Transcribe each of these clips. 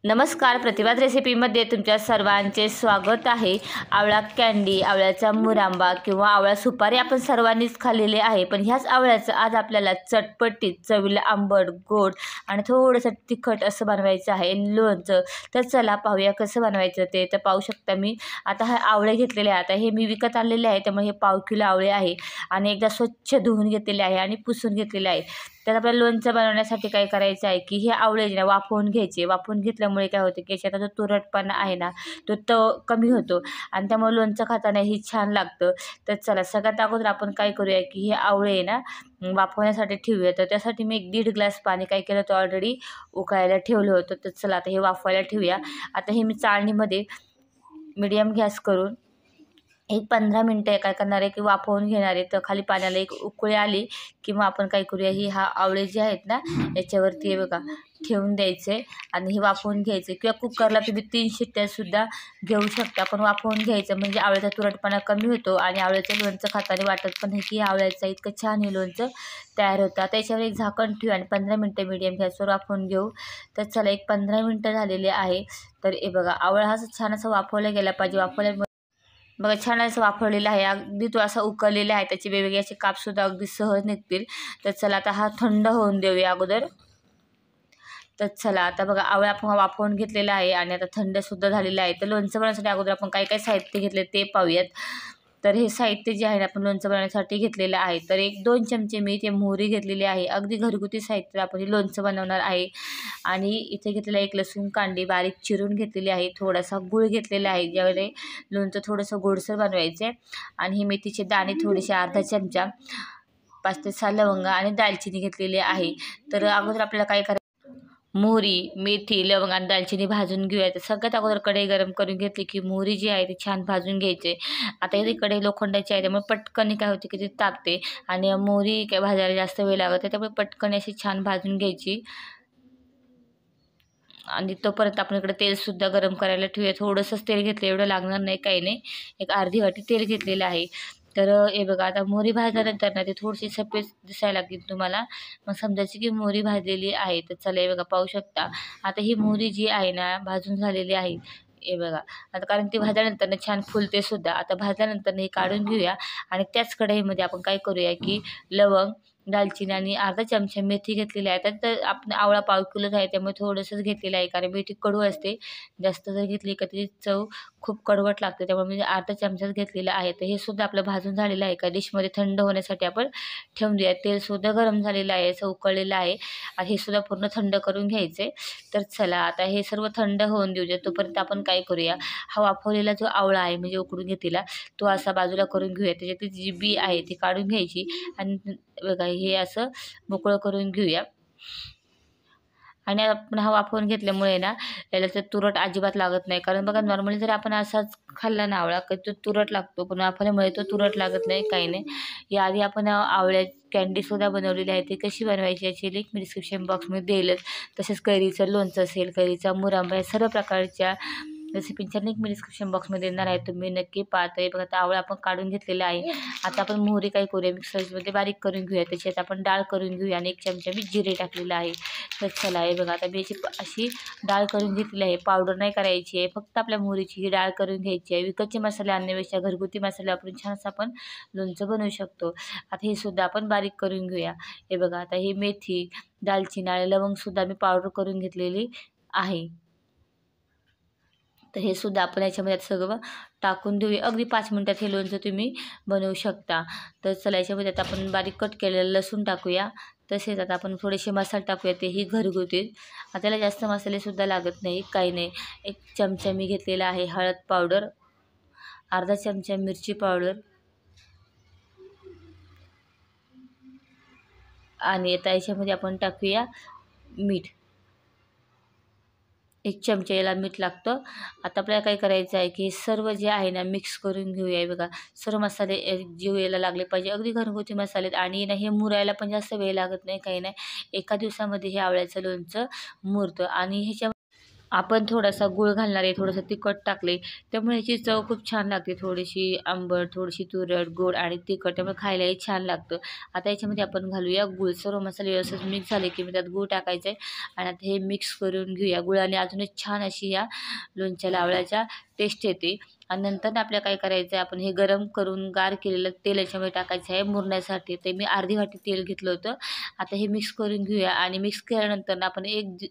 नमस्कार, प्रतिभात रेसिपीमध्ये तुमच्या सर्वांचे स्वागत आहे। आवळा कँडी, आवळ्याचा मुरांबा किंवा आवळा सुपारी आपण सर्वांनीच खाल्लेले आहे, पण ह्याच आवळ्याचं आज आपल्याला चटपटीत, चवीला आंबट, गोड आणि थोडंसं तिखट असं बनवायचं आहे लोणचं। तर चला पाहूया कसं बनवायचं ते। तर पाहू शकता मी आता हे आवळे घेतलेले आहे। आता हे मी विकत आणलेले आहे, त्यामुळे हे पाव किलो आवळे आहे आणि एकदा स्वच्छ धुवून घेतलेले आहे आणि पुसून घेतलेले आहे। तर आपल्याला लोणचं बनवण्यासाठी काय करायचं आहे की हे आवळे ना वाफवून घ्यायचे। वाफवून घेतल्यामुळे काय होते की याच्यात जो तुरटपणा आहे ना तो कमी होतो आणि त्यामुळे लोणचं खाताना ही छान लागतं। तर चला सगळ्यात अगोदर आपण काय करूया की हे आवळे आहे ना वाफवण्यासाठी ठेवूया। तर त्यासाठी मी 1.5 ग्लास पाणी काय केलं होतं ऑलरेडी उकळायला ठेवलं होतं। तर चला आता हे वाफवायला ठेवूया। आता हे मी चाळणीमध्ये मीडियम गॅस करून एक 15 मिनटं काय करणार आहे की वाफवून घेणार आहे। तर खाली पाण्याला एक उकळी आली की मग आपण काय करूया ही आवळे जे आहेत ना याच्यावरती हे बघा ठेवून द्यायचे आणि हे वाफवून घ्यायचे किंवा कुकरला तुम्ही 3 शिट्ट्यासुद्धा घेऊ शकता, पण वाफवून घ्यायचं म्हणजे आवळ्याचा तुरटपणा कमी होतो आणि आवळ्याचं लोणचं खाताना वाटत पण नाही की आवळ्याचं इतकं छान हे लोणचं तयार होतं। आता याच्यावर एक झाकण ठेवू आणि 15 मिनटं मीडियम गॅसवर वाफवून घेऊ। तर चला एक 15 मिनटं झालेले आहे। तर हे बघा आवळा हा छान असं वाफवला गेला पाहिजे। वाफवल्यामुळे बघा छान असं वाफवलेलं आहे, अगदी तो असा उकळलेला आहे, त्याचे वेगवेगळे असे कापसुद्धा अगदी सहज निघतील। तर चला आता हा थंड होऊन देऊया अगोदर। तर चला आता बघा आवळा आपण वाफवून घेतलेला आहे आणि आता थंडसुद्धा झालेला आहे। तर लोणचं बनवण्यासाठी अगोदर आपण काय काय साहित्य घेतले ते पाहूयात। तर हे साहित्य जे आहे आपण लोणचं बनवण्यासाठी घेतलेलं आहे। तर 1-2 चमचे मी ते मोहरी घेतलेली आहे, अगदी घरगुती साहित्य आपण हे लोणचं बनवणार आहे। आणि इथे घेतलेला एक लसूण कांडी बारीक चिरून घेतलेली आहे, थोडासा गूळ घेतलेला आहे ज्यामध्ये लोणचं थोडंसं गोडसर बनवायचे आणि हे मेथीचे दाणे थोडेसे अर्धा चमचा, 5 ते 6 लवंग आणि दालचिनी घेतलेली आहे। तर अगोदर आपल्याला काय करायचं मोहरी, मेथी, लवंग आणि दालचिनी भाजून घेऊया। तर सगळ्यात अगोदर कढई गरम करून घेतली की मोहरी जी आहे ती छान भाजून घ्यायचे। आता ही कढई लोखंडाची आहे त्यामुळे पटकन काय होते की ती तापते आणि मोहरी काय भाजायला जास्त वेळ लागत आहे, त्यामुळे पटकन अशी छान भाजून घ्यायची। आणि तोपर्यंत आपण इकडे तेलसुद्धा गरम करायला ठेवूया। थोडंसंच तेल घेतलं, एवढं लागणार नाही काही नाही, एक अर्धी वाटी तेल घेतलेलं आहे। तर हे बघा आता मोहरी भाजल्यानंतर ना ती थोडीशी सफेद दिसायला लागली तुम्हाला, मग समजायची की मोहरी भाजलेली आहे। तर चला हे बघा पाहू शकता आता ही मोहरी जी आहे ना भाजून झालेली आहे। हे बघा आता कारण ती भाजल्यानंतर छान फुलते सुद्धा। आता भाजल्यानंतर हे काढून घेऊया आणि त्याच कढईमध्ये आपण काय करूया की लवंग, दालचिनी आणि अर्धा चमचा मेथी घेतलेली आहे। तर आपण आवळा पाव किलोच आहे त्यामुळे थोडंसंच घेतलेलं आहे, कारण मेथी कडू असते, जास्त जर घेतली का त्याची चव खूप कडवट लागते, त्यामुळे मी अर्धा चमचाच घेतलेला आहे। तर हे सुद्धा आपलं भाजून झालेलं आहे, एका डिशमध्ये थंड होण्यासाठी आपण ठेवून देऊया। तेलसुद्धा गरम झालेलं आहे, असं उकळलेलं आहे आणि हे सुद्धा पूर्ण थंड करून घ्यायचे। तर चला आता हे सर्व थंड होऊन देऊ द्या, तोपर्यंत आपण काय करूया हा वाफवलेला जो आवळा आहे म्हणजे उकडून घेतलेला तो असा बाजूला करून घेऊया। त्याच्यातली जी बी आहे ती काढून घ्यायची आणि बघा हे असं मोकळं करून घेऊया। आणि आपण हा वाफवून घेतल्यामुळे ना याला तर तुरट अजिबात लागत नाही, कारण बघा नॉर्मली जर आपण असाच खाल्ला ना आवळा तर तो तुरट लागतो, पण वाफवल्यामुळे तो तुरट लागत नाही, काही नाही। याआधी आपण आवळ्या कँडीसुद्धा बनवलेली आहे, ती कशी बनवायची याची लिंक मी डिस्क्रिप्शन बॉक्समध्ये देईलच। तसेच कैरीचं लोणचं असेल, कैरीचा मुरांबा, या सर्व प्रकारच्या रेसिपींच्या लिंक मी डिस्क्रिप्शन बॉक्समध्ये देणार आहे, तुम्ही नक्की पाहता। हे बघा आता आवळा आपण काढून घेतलेला आहे। आता आपण मोहरी काय करूया मिक्सरमध्ये बारीक करून घेऊया, त्याच्यात आपण डाळ करून घेऊया आणि 1 चमचा मी जिरे टाकलेलं आहे। तर चला हे बघा आता मी अशी डाळ करून घेतलेली आहे, पावडर नाही करायची आहे, फक्त आपल्या मोहरीची ही डाळ करून घ्यायची आहे। विकतचे मसाले आणण्यापेक्षा घरगुती मसाले वापरून छान असं आपण लोणचं बनवू शकतो। आता हे सुद्धा आपण बारीक करून घेऊया। हे बघा आता ही मेथी, दालचिनी आणि लवंगसुद्धा मी पावडर करून घेतलेली आहे। तर हे सुद्धा आपण याच्यामध्ये सगळं टाकून देऊया। अगदी 5 मिनटात हे लोणचं तुम्ही बनवू शकता। तर चला याच्यामध्ये आता आपण बारीक कट केलेलं लसूण टाकूया। तसेच आता आपण थोडेसे मसाले टाकूया, तेही घरगुती, आता त्याला जास्त मसालेसुद्धा लागत नाही, काही नाही। 1 चमचा मी घेतलेला आहे हळद पावडर, अर्धा चमचा मिरची पावडर आणि आता याच्यामध्ये आपण टाकूया मीठ, 1 चमचा याला मीठ लागतं। आता आपल्याला काय करायचं आहे की हे सर्व जे आहे ना मिक्स करून घेऊया। बघा सर्व मसाले जीव यायला लागले पाहिजे, अगदी घरगुती मसाले आणि ना हे मुरायला पण जास्त वेळ लागत नाही, काही नाही, एका दिवसामध्ये हे आवळ्याचं लोणचं मुरतं। आणि ह्याच्या आपण थोडासा गूळ घालणार आहे, थोडंसं तिखट टाकले, त्यामुळे ह्याची चव खूप छान लागते. थोडीशी आंबट, थोडीशी तुरट, गोड आणि तिखट, त्यामुळे खायलाही छान लागतं. आता याच्यामध्ये आपण घालूया गूळ. सर्व मसाले व्यवस्थित मिक्स झाले की मी त्यात गूळ टाकायचं आहे आणि आता हे मिक्स करून घेऊया. गुळाने अजूनच छान अशी या लोणच्याला आवळ्याच्या टेस्ट येते. आणि नंतर आपल्याला काय करायचं आहे, आपण हे गरम करून गार केलेलं तेल याच्यामध्ये टाकायचं आहे मुरण्यासाठी. ते मी अर्धी वाटी तेल घेतलं होतं. आता हे मिक्स करून घेऊया आणि मिक्स केल्यानंतर आपण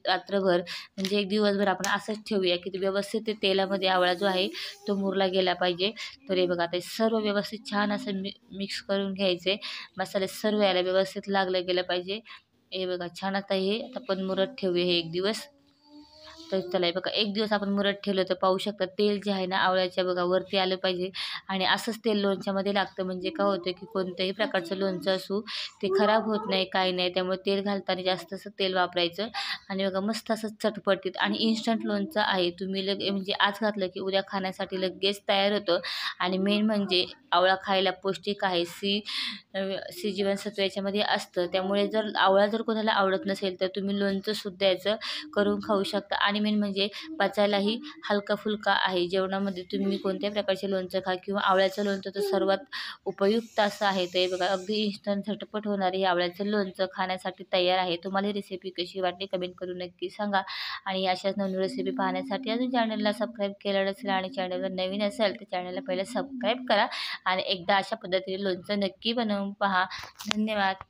रात्रभर म्हणजे एक दिवसभर आपण असंच ठेवूया की ते व्यवस्थित ते तेलामध्ये आवळा जो आहे तो मुरला गेला पाहिजे. तर हे बघा आता सर्व व्यवस्थित छान असं मिक्स करून घ्यायचे. मसाले सर्व याला व्यवस्थित लागलं गेलं पाहिजे. हे बघा छान आता हे आपण मुरत ठेवूया हे एक दिवस. तर चला हे बघा एक दिवस आपण मुरत ठेवलं तर पाहू शकता तेल जे आहे ना आवळ्याच्या बघा वरती आलं पाहिजे. आणि असंच तेल लोणच्यामध्ये लागतं, म्हणजे काय होतं की कोणत्याही प्रकारचं लोणचं असू ते खराब होत नाही, काही नाही. त्यामुळे तेल घालताना जास्त असं तेल वापरायचं. आणि बघा मस्त असं चटपटीत आणि इन्स्टंट लोणचं आहे. तुम्ही म्हणजे आज घातलं की उद्या खाण्यासाठी लगेच तयार होतं. आणि मेन म्हणजे आवळा खायला पौष्टिक आहे. सी जीवनसत्व याच्यामध्ये असतं. त्यामुळे जर आवळा जर कोणाला आवडत नसेल तर तुम्ही लोणचंसुद्धा याचं करून खाऊ शकता. आणि मेन म्हणजे पचायलाही हलका फुलका आहे. जेवणामध्ये तुम्ही कोणत्याही प्रकारचे लोणचं खा किंवा आवळ्याचं लोणचं तर सर्वात उपयुक्त असं आहे. ते बघा अगदी इन्स्टंट झटपट होणारे हे आवळ्याचं लोणचं खाण्यासाठी तयार आहे. तुम्हाला ही रेसिपी कशी वाटली कमेंट करून नक्की सांगा. आणि अशाच नवीन रेसिपी पाहण्यासाठी अजून चॅनलला सबस्क्राईब केलं नसेल आणि चॅनलवर नवीन असेल तर चॅनलला पहिलं सबस्क्राईब करा. आणि एकदा अशा पद्धतीने लोणचं नक्की बनवून पहा. धन्यवाद.